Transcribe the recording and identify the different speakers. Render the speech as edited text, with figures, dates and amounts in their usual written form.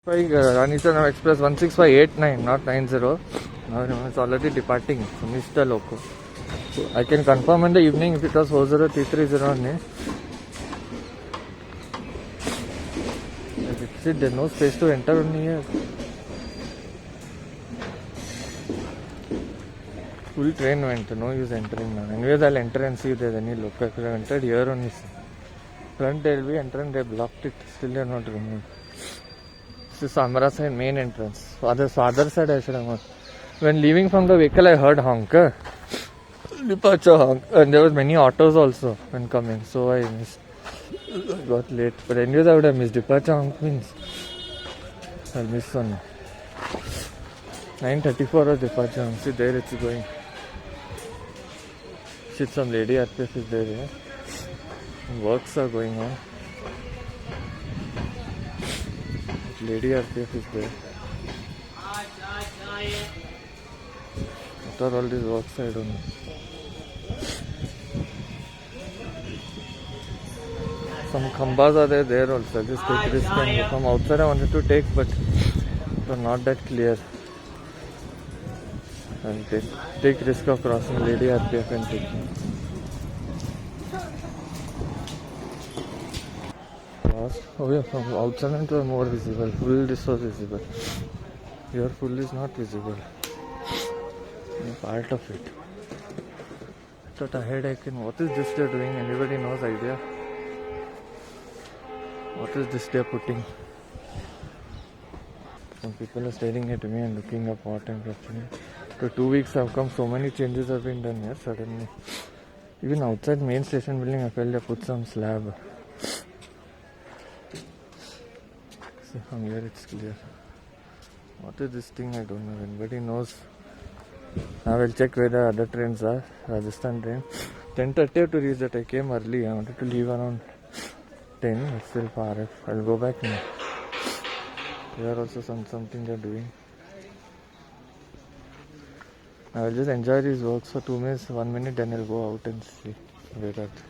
Speaker 1: Ranithanam Express 16589, not 90. Now it's already departing. So missed the loco. So I can confirm in the evening if it was 40330 only. See, there's no space to enter only here. Full train went, no use entering now. Anyways, I'll enter and see if there's any loco. If I entered here only. Front there will be entrance, they blocked it. Still they are not removed. This is Samara side main entrance. Father side I should have gone. When leaving from the vehicle I heard honk. Departure honk. And there was many autos also when coming. So I missed. I got late. But anyways I would have missed. Departure honk means I'll miss one. 9:34 was departure honk. See there it's going. Shit, some lady RPF is there. Yeah? Works are going on. Lady RPF is there. What are all these works? I don't know. Some khambas are there also. Just take risk and go. From outside I wanted to take, but it was not that clear. I'll take risk of crossing Lady RPF and taking. Oh yeah, from outside it was more visible. Full this was visible. Here full is not visible. Part of it. I thought ahead I can. What is this they're doing? Anybody knows idea? What is this they're putting? Some people are staring at me and looking up what I'm capturing. For 2 weeks I've come, so many changes have been done here suddenly. Even outside main station building I felt they put some slab. See, from here it's clear. What is this thing? I don't know. Anybody knows? I will check where the other trains are. Rajasthan train. 10:30 to reach that. I came early. I wanted to leave around 10. It's still far. I'll go back now. Here also something they're doing. I will just enjoy these works for 2 minutes, 1 minute, then I'll go out and see where that.